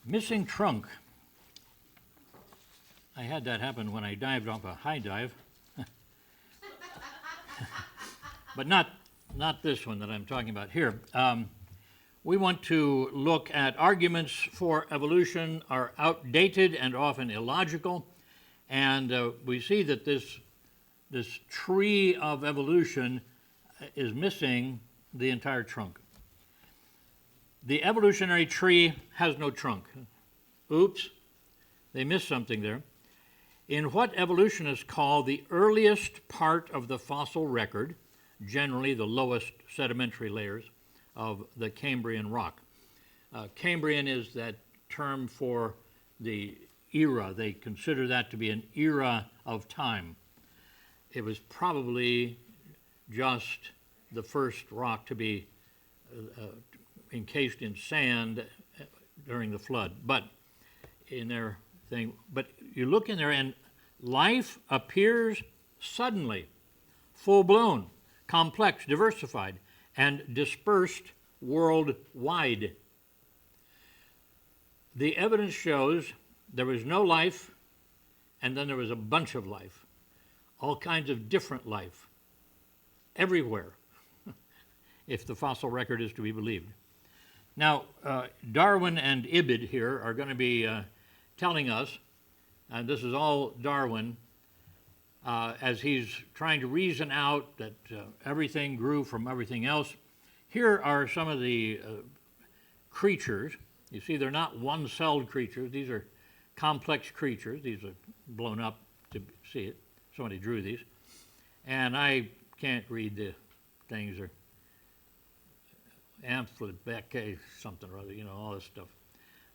Missing trunk. I had that happen when I dived off a high dive. But not this one that I'm talking about here. We want to look at arguments for evolution are outdated and often illogical, and we see that this tree of evolution is missing the entire trunk. The evolutionary tree has no trunk. Oops, they missed something there. In what evolutionists call the earliest part of the fossil record, generally the lowest sedimentary layers of the Cambrian rock. Cambrian is that term for the era. They consider that to be an era of time. It was probably just the first rock to be encased in sand during the flood. But in their thing, but you look in there and life appears suddenly, full-blown, complex, diversified, and dispersed worldwide. The evidence shows there was no life, and then there was a bunch of life, all kinds of different life, everywhere, if the fossil record is to be believed. Now, Darwin and Ibid here are going to be telling us, and this is all Darwin, as he's trying to reason out that everything grew from everything else. Here are some of the creatures. You see, they're not one-celled creatures. These are complex creatures. These are blown up to see it. Somebody drew these. And I can't read the things. Or Amphibeke, something or other, all this stuff.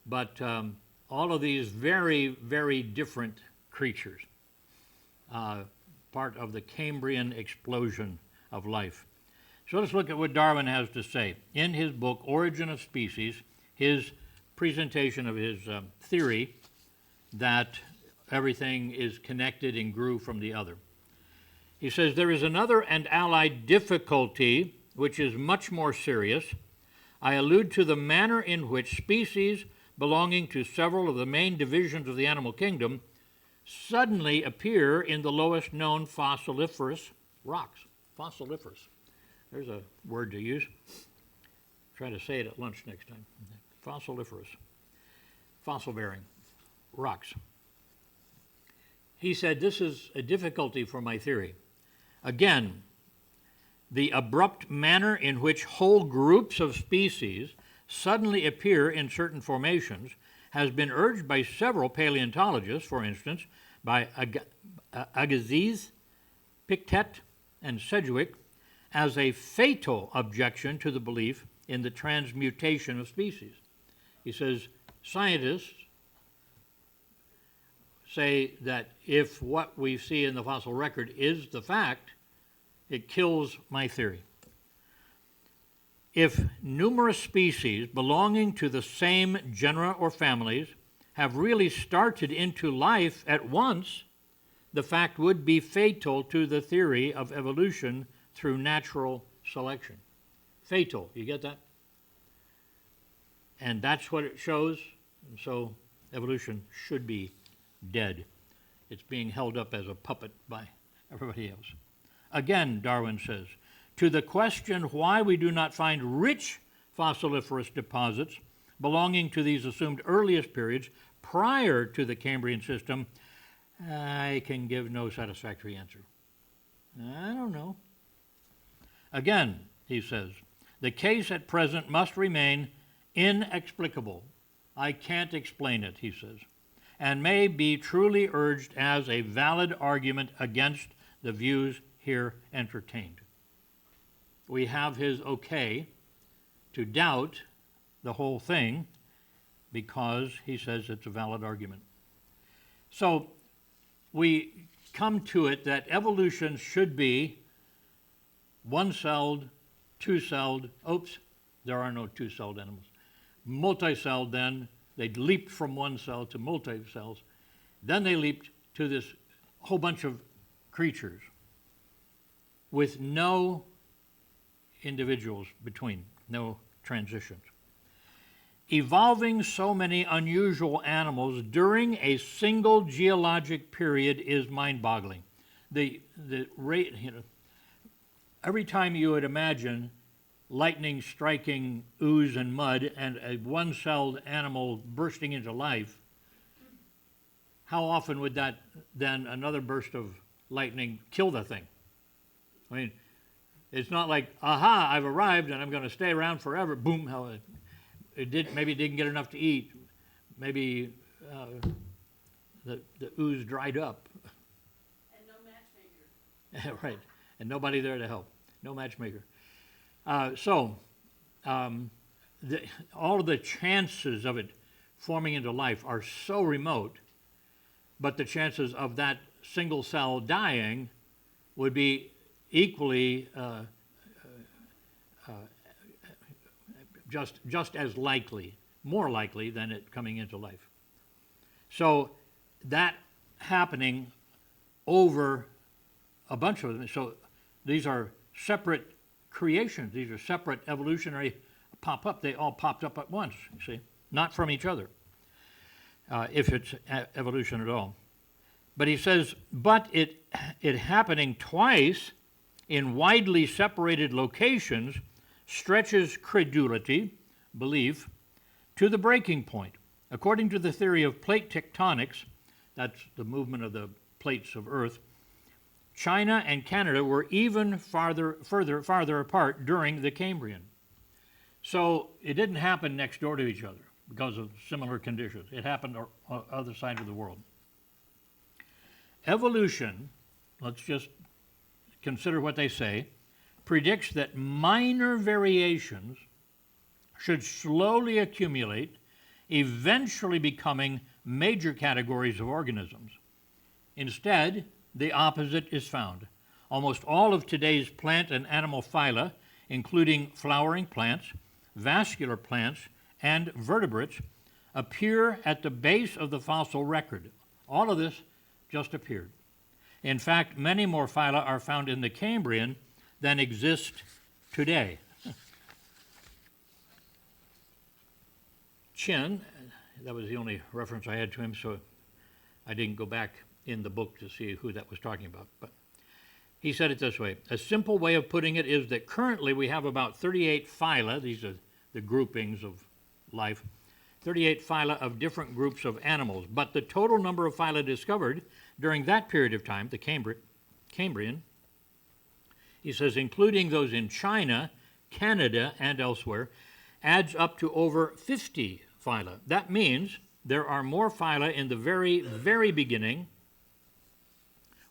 But all of these very, very different creatures, part of the Cambrian explosion of life. So let's look at what Darwin has to say. In his book, Origin of Species, his presentation of his theory that everything is connected and grew from the other. He says, there is another and allied difficulty which is much more serious. I allude to the manner in which species belonging to several of the main divisions of the animal kingdom suddenly appear in the lowest known fossiliferous rocks. Fossiliferous. There's a word to use. Try to say it at lunch next time. Fossiliferous. Fossil-bearing rocks. He said, this is a difficulty for my theory. Again, the abrupt manner in which whole groups of species suddenly appear in certain formations has been urged by several paleontologists, for instance, by Agassiz, Pictet, and Sedgwick, as a fatal objection to the belief in the transmutation of species. He says, scientists say that if what we see in the fossil record is the fact, it kills my theory. If numerous species belonging to the same genera or families have really started into life at once, the fact would be fatal to the theory of evolution through natural selection. Fatal, you get that? And that's what it shows, and so evolution should be dead. It's being held up as a puppet by everybody else. Again, Darwin says, to the question why we do not find rich fossiliferous deposits belonging to these assumed earliest periods prior to the Cambrian system, I can give no satisfactory answer. I don't know. Again, he says, the case at present must remain inexplicable. I can't explain it, he says, and may be truly urged as a valid argument against the views here entertained. We have his okay to doubt the whole thing because he says it's a valid argument. So we come to it that evolution should be one-celled, two-celled, there are no two-celled animals. Multi-celled then, they leaped from one cell to multi-cells. Then they leaped to this whole bunch of creatures with no individuals between, no transitions. evolving so many unusual animals during a single geologic period is mind-boggling. The rate, every time you would imagine lightning striking ooze and mud and a one-celled animal bursting into life, how often would that then another burst of lightning kill the thing? I mean, it's not like, aha, I've arrived and I'm going to stay around forever. Boom, maybe it didn't get enough to eat. Maybe the ooze dried up. And no matchmaker. Right, and nobody there to help. No matchmaker. All of the chances of it forming into life are so remote, but the chances of that single cell dying would be equally just as likely, more likely than it coming into life. So that happening over a bunch of them. So these are separate creations. These are separate evolutionary pop-up. They all popped up at once, you see, not from each other, if it's evolution at all. But he says, but it happening twice in widely separated locations stretches credulity, belief, to the breaking point. According to the theory of plate tectonics, that's the movement of the plates of Earth, China and Canada were even farther apart during the Cambrian. So it didn't happen next door to each other because of similar conditions. It happened on the other side of the world. Evolution, let's just consider what they say, predicts that minor variations should slowly accumulate, eventually becoming major categories of organisms. Instead, the opposite is found. Almost all of today's plant and animal phyla, including flowering plants, vascular plants, and vertebrates, appear at the base of the fossil record. All of this just appeared. In fact, many more phyla are found in the Cambrian than exist today. Chin, that was the only reference I had to him, so I didn't go back in the book to see who that was talking about. But he said it this way: a simple way of putting it is that currently we have about 38 phyla, these are the groupings of life, 38 phyla of different groups of animals, but the total number of phyla discovered during that period of time, the Cambrian, he says, including those in China, Canada, and elsewhere, adds up to over 50 phyla. That means there are more phyla in the very, very beginning,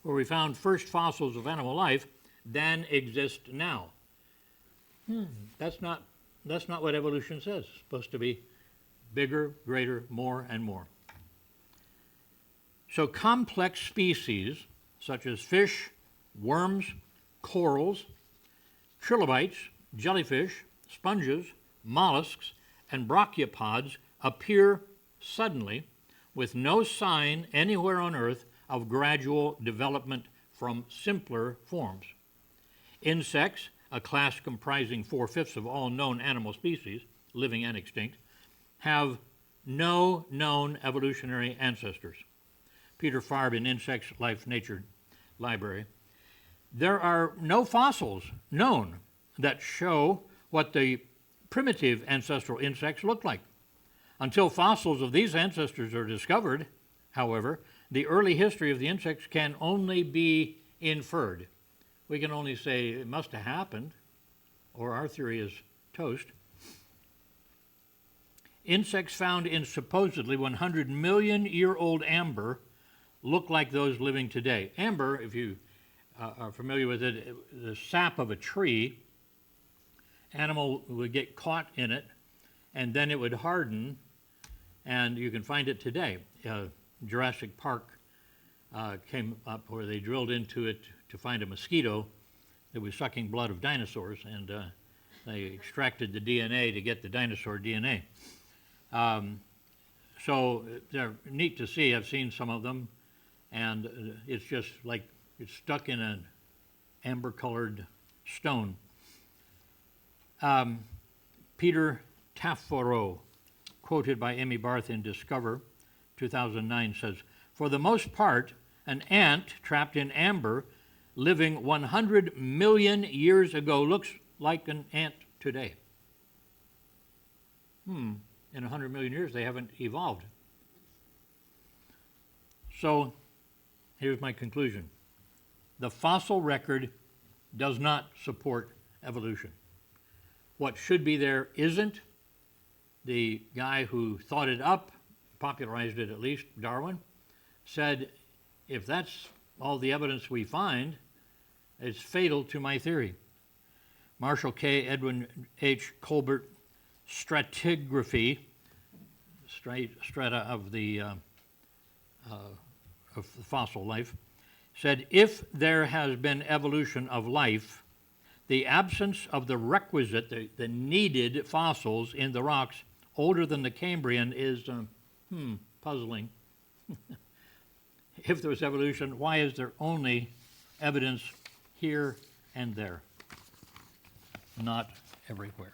where we found first fossils of animal life, than exist now. That's not what evolution says. It's supposed to be bigger, greater, more, and more. So complex species, such as fish, worms, corals, trilobites, jellyfish, sponges, mollusks, and brachiopods appear suddenly with no sign anywhere on Earth of gradual development from simpler forms. Insects, a class comprising 4/5 of all known animal species, living and extinct, have no known evolutionary ancestors. Peter Farb in Insects, Life, Nature Library. There are no fossils known that show what the primitive ancestral insects looked like. Until fossils of these ancestors are discovered, however, the early history of the insects can only be inferred. We can only say it must have happened, or our theory is toast. Insects found in supposedly 100 million year old amber look like those living today. Amber, if you are familiar with it, the sap of a tree, animal would get caught in it, and then it would harden, and you can find it today. Jurassic Park came up where they drilled into it to find a mosquito that was sucking blood of dinosaurs, and they extracted the DNA to get the dinosaur DNA. So they're neat to see. I've seen some of them, and it's just like it's stuck in an amber-colored stone. Peter Taffaro quoted by Amy Barth in Discover, 2009, says, "For the most part, an ant trapped in amber living 100 million years ago looks like an ant today." In 100 million years, they haven't evolved. So here's my conclusion. The fossil record does not support evolution. What should be there isn't. The guy who thought it up, popularized it at least, Darwin, said, if that's all the evidence we find, it's fatal to my theory. Marshall K. Edwin H. Colbert, stratigraphy, strata of the fossil life, said, if there has been evolution of life, the absence of the requisite, the needed fossils in the rocks older than the Cambrian is puzzling. If there was evolution, why is there only evidence here and there, not everywhere?